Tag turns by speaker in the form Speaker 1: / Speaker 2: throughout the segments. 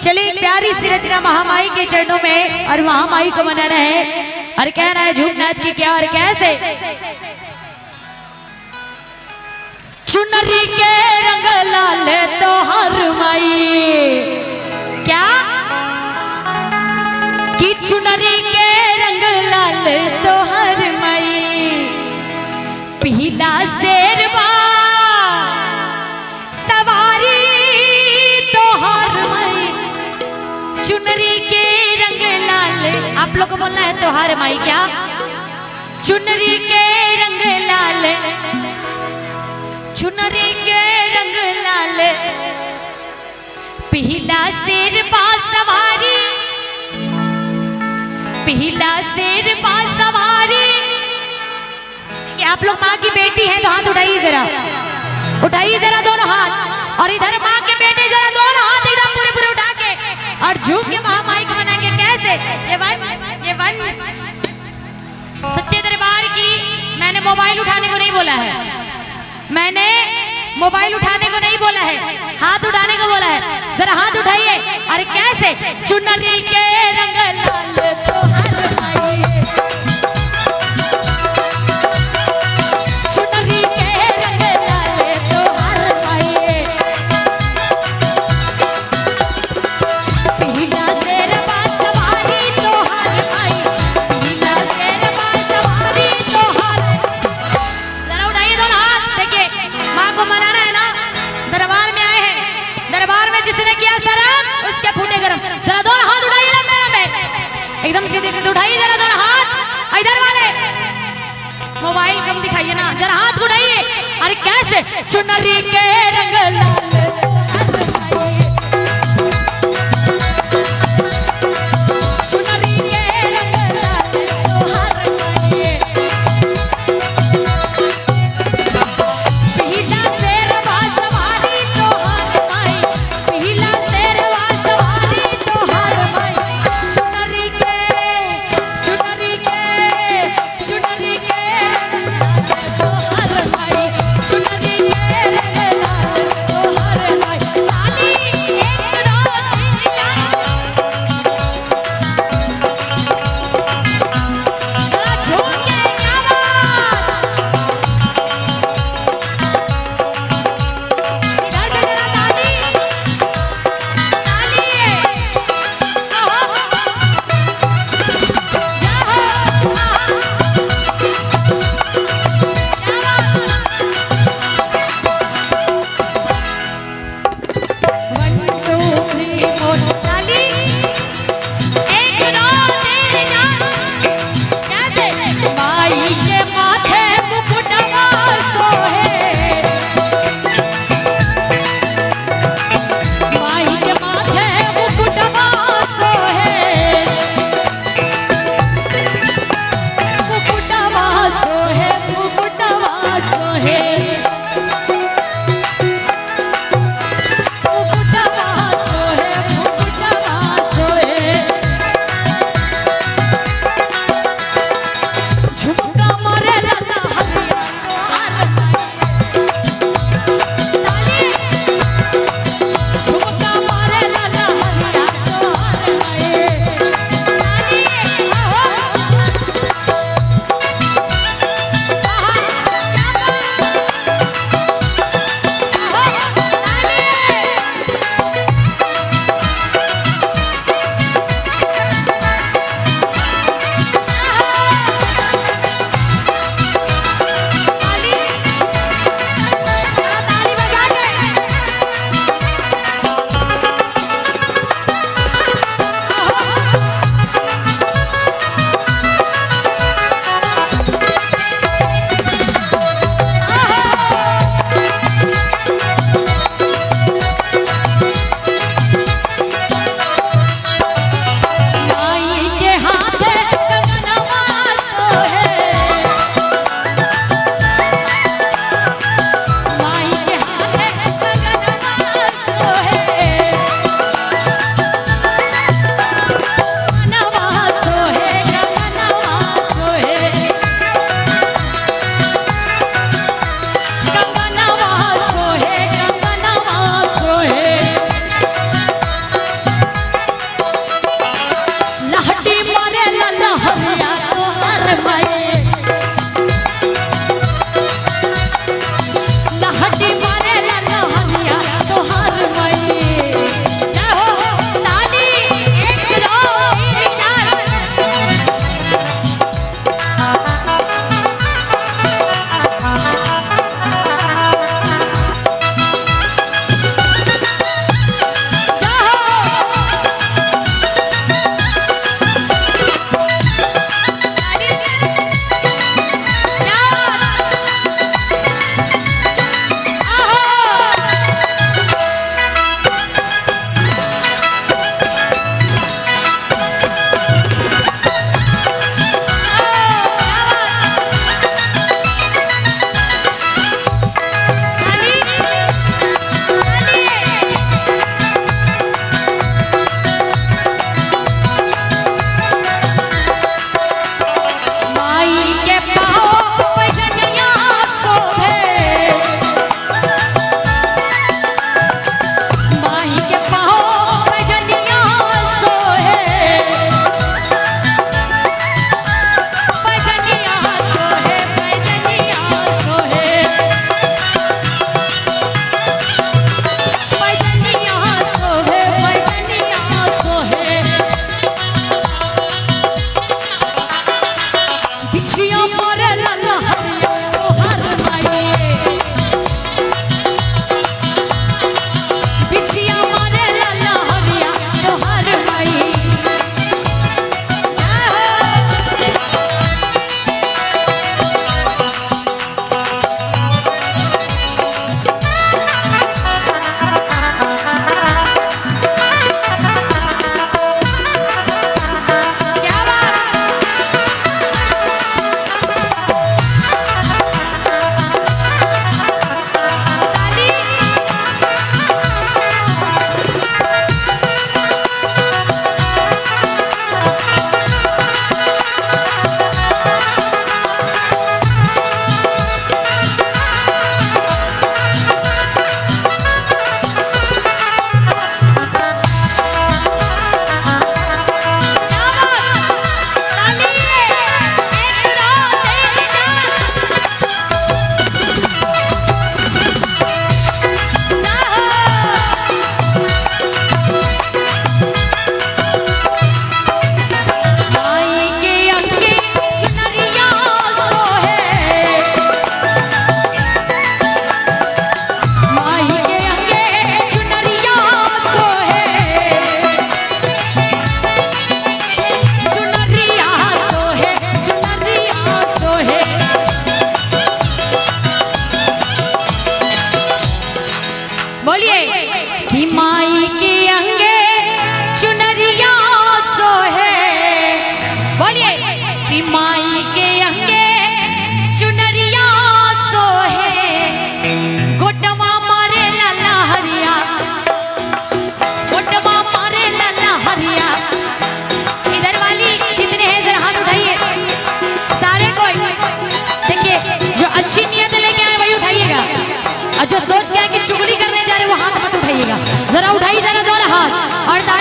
Speaker 1: चलिए एक प्यारी सी रचना महामाई के चरणों में और महामाई को मनाना है और कहना है झूम नाच की क्या और कैसे। चुनरी के रंग लाल तो हर माई क्या कि चुनरी के रंग लाल तो हर माई पीला शेरवा सवारी तो हर माई चुनरी के रंग लाल। आप लोग को बोलना है त्योहार माई क्या चुनरी के रंग लाल चुनरी के रंग लाल पीला शेरवा सवारी पीला शेरवा सवारी। आप लोग माँ की बेटी हैं तो हाथ उठाइए जरा दोनों हाथ और इधर माँ के बेटे जरा दोनों हाथ एकदम पूरे पूरे उठा के और झूम के महामाई को मनाएंगे कैसे। ये वन सच्चे दरबार की मैंने मोबाइल उठाने को नहीं बोला है मैंने मोबाइल उठाने को नहीं बोला है हाथ उठाने को बोला है। जरा हाथ उठाइए अरे कैसे चुनरी के रंग लाल तो हर माई चुनरी के रंग लाल तो हर माई पीला शेरवा सवारी तो हर माई पीला शेरवा सवारी तो हर। जरा उठाइए दोनों हाथ। देखिए माँ को मनाना है ना दरबार में आए हैं दरबार में जिसने किया शर्म उसके फूटे गरम। जरा दोनों हाथ उठाइए लंबे लंबे एकदम सीधे सीधे उठाइए जरा दोनों हाथ। इधर वाले मोबाइल कम दिखाइए ना जरा हाथ उठाइए अरे कैसे चुनरी के रंग लाल चुनरी के रंग लाल तो हर माई पीला शेरवा सवारी तो हर माई पीला शेरवा सवारी तो हर माई चुनरी के रंग लाल तो हर माई चुनरी के रंग लाल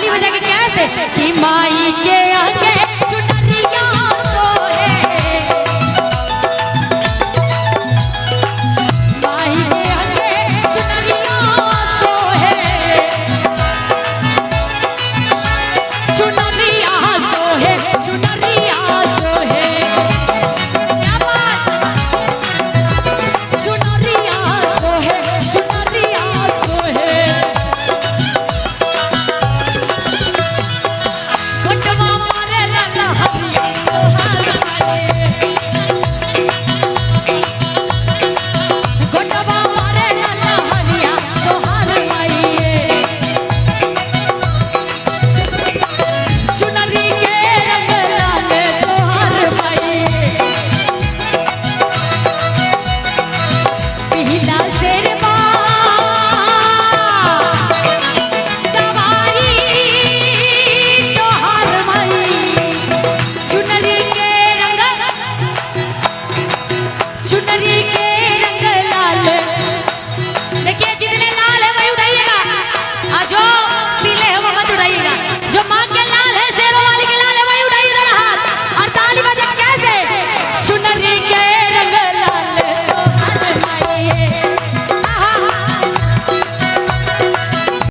Speaker 1: ताली बजा के कैसे कि माई के